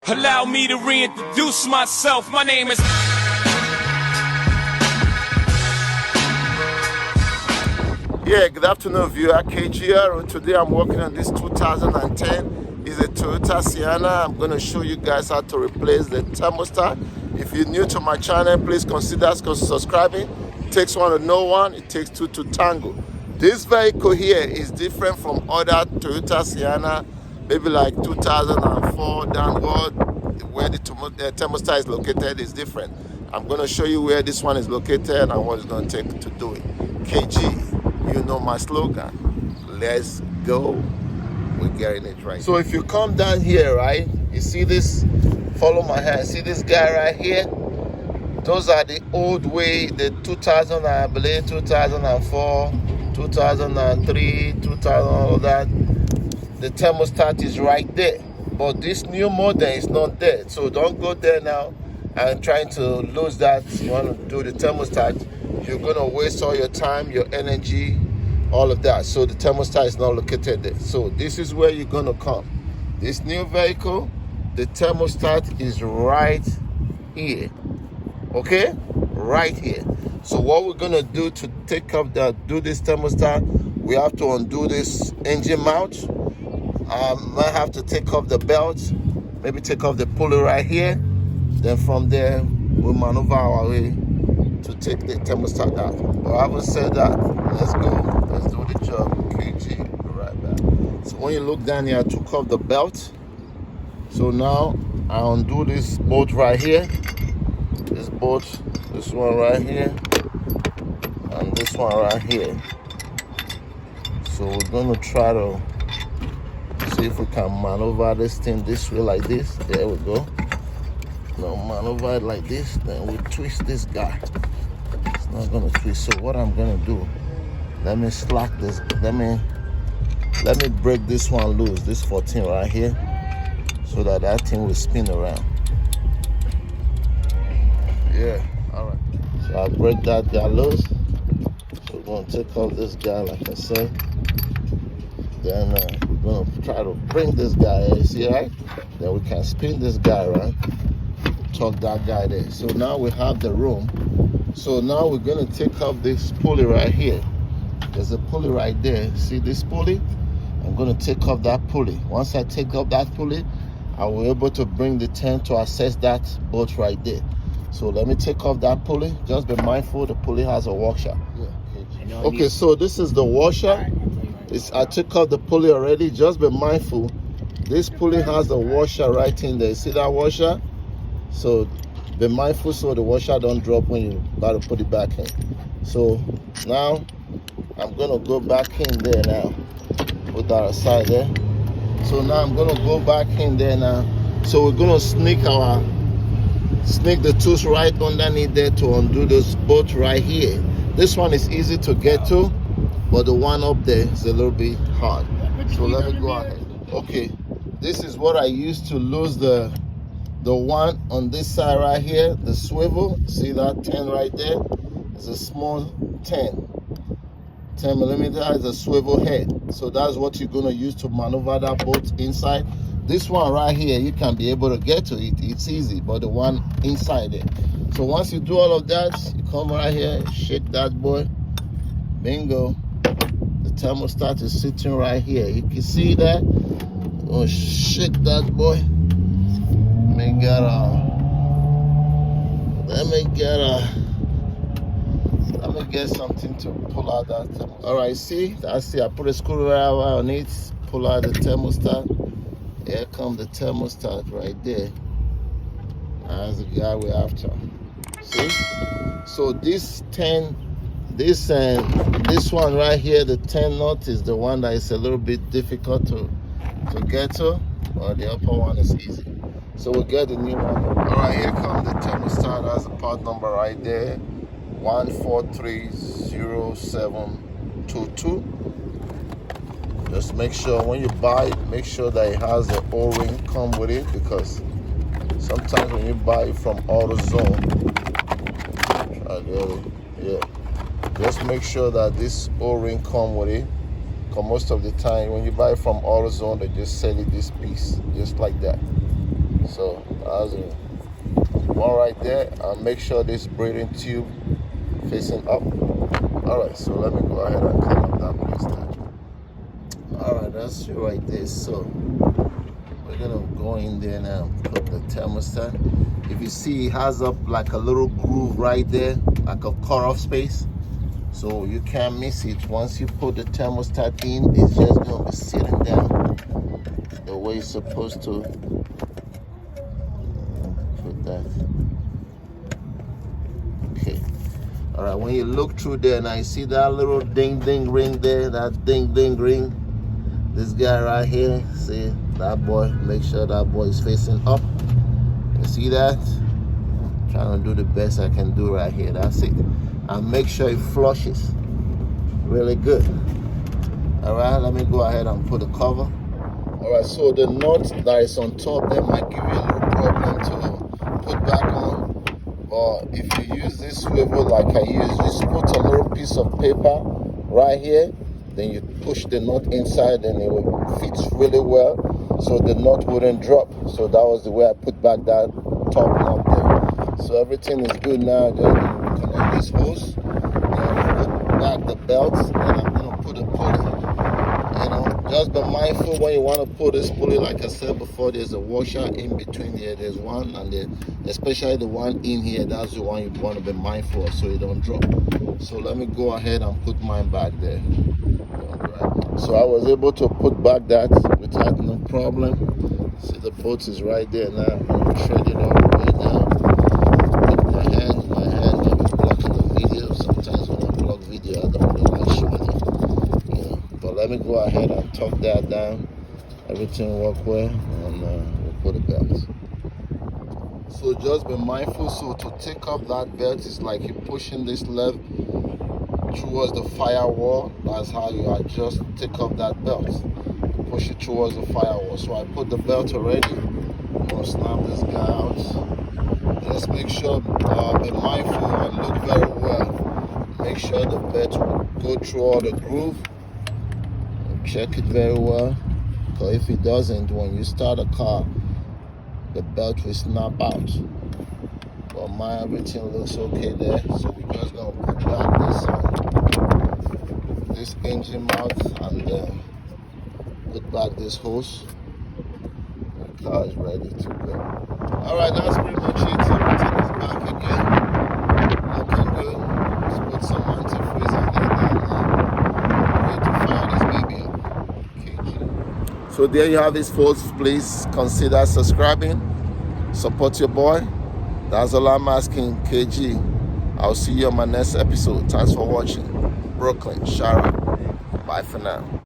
Allow me to reintroduce myself. My name is... Yeah, good afternoon, viewer. KGR. Today I'm working on this 2010. It's a Toyota Sienna. I'm going to show you guys how to replace the thermostat. If you're new to my channel, please consider subscribing. It takes one to know one. It takes two to tango. This vehicle here is different from other Toyota Sienna, maybe like 2004 downward. Where the thermostat is located is different. I'm going to show you where this one is located and what it's going to take to do it. KG. You know my slogan. Let's go. We're getting it right. So if you come down here, right, you see this, follow my hand, see this guy right here? Those are the old way, the 2000, I believe, 2004, 2003, 2000, all that. The thermostat is right there. But this new model is not there. So don't go there now and trying to lose that. You want to do the thermostat. You're going to waste all your time, your energy, all of that. So the thermostat is not located there. So this is where you're going to come. This new vehicle, the thermostat is right here. Okay? Right here. So what we're going to do to take up do this thermostat, we have to undo this engine mount. I might have to take off the belt, maybe take off the pulley right here. Then from there, we'll maneuver our way to take the thermostat out. But having said that, let's go. Let's do the job. KG, be right back. So when you look down here, I took off the belt. So now I undo this bolt right here. This bolt, this one right here, and this one right here. So we're gonna try to see if we can maneuver this thing this way like this. There we go. Now maneuver it like this, then we twist this guy. It's not gonna twist. So what I'm gonna do, let me slack this, let me break this one loose, this 14 right here, so that thing will spin around. Yeah, all right. So I break that guy loose. So we're gonna take off this guy like I said. Then we're gonna try to bring this guy, you see, right? Then we can spin this guy around. Tuck that guy there. So now we have the room. So now we're going to take off this pulley right here. There's a pulley right there. See this pulley? I'm going to take off that pulley. Once I take off that pulley, I will be able to bring the tent to access that bolt right there. So let me take off that pulley. Just be mindful the pulley has a washer. Yeah. Okay, so this is the washer. I took off the pulley already. Just be mindful. This pulley has a washer right in there. See that washer? So be mindful so the washer don't drop when you about to put it back in. So now I'm gonna go back in there now. Put that aside there. So now I'm gonna go back in there now. So we're gonna sneak the tools right underneath there to undo this bolt right here. This one is easy to get to, but the one up there is a little bit hard. So let me go ahead. Okay, this is what I used to lose the one on this side right here, the swivel. See that 10 right there? It's a small 10 millimeter is a swivel head. So that's what you're gonna use to maneuver that bolt inside. This one right here, you can be able to get to it. It's easy, but the one inside it. So once you do all of that, you come right here, shake that boy. Bingo. The thermostat is sitting right here. You can see that. Oh, shake that boy. Let me get something to pull out that thermostat. All right, see, that's it. I put a screwdriver on it, pull out the thermostat. Here comes the thermostat right there. That's the guy we're after. See? So this one right here, the 10 knot is the one that is a little bit difficult to get to, but the upper one is easy. So we'll get the new one. All right, here comes the thermostat. That's the part number right there, 1430722. Just make sure when you buy it, make sure that it has the O-ring come with it, because sometimes when you buy it from AutoZone, just make sure that this O-ring come with it. Because most of the time when you buy it from AutoZone, they just sell you this piece just like that. So that's one right there, and make sure this breathing tube facing up. All right, so let me go ahead and clean up that place there. All right, that's it right there. So we're gonna go in there now and put the thermostat. If you see, it has up like a little groove right there, like a cut-off space, so you can't miss it. Once you put the thermostat in, it's just gonna be sitting down the way it's supposed to. Put that. Okay. All right, when you look through there, now you see that little ding ding ring there, that ding ding ring. This guy right here, see that boy, make sure that boy is facing up. You see that? Trying to do the best I can do right here. That's it. And make sure it flushes really good. All right, let me go ahead and put the cover. All right, so the nut that is on top there might give you a little problem to put back on. But if you use this swivel like I use, just put a little piece of paper right here. Then you push the nut inside and it will fit really well, so the nut wouldn't drop. So that was the way I put back that top nut there. So everything is good now. Just connect this hose and put back the belt, and I'm gonna put a pulley. You know, just be mindful when you want to put this pulley. Like I said before, there's a washer in between here. There's one, and then especially the one in here, that's the one you want to be mindful of so you don't drop. So let me go ahead and put mine back there. So I was able to put back that without no problem. See, the bolt is right there now. I'm going to trade it all the way down. With my hand might be blocking the video. Sometimes when I block video, I don't really like showing it. You know. But let me go ahead and tuck that down. Everything work well, and we'll put the belt. So just be mindful. So to take up that belt, it's like you're pushing this lever towards the firewall. That's how you adjust, take up that belt, push it towards the firewall. So I put the belt already. I'm gonna snap this guy out. Just make sure, be mindful and look very well. Make sure the belt will go through all the groove. Check it very well, because if it doesn't, when you start a car, the belt will snap out. But everything looks okay there. So we're just gonna put back this engine mount, and put back this hose. The car is ready to go. All right, that's pretty much it. Everything is back again. Looking good. Let's put some antifreeze on there. Ready to fire this baby up. KG. So there you have it, folks. Please consider subscribing. Support your boy. That's all I'm asking, KG. I'll see you on my next episode. Thanks for watching. Brooklyn, shout out. Bye for now.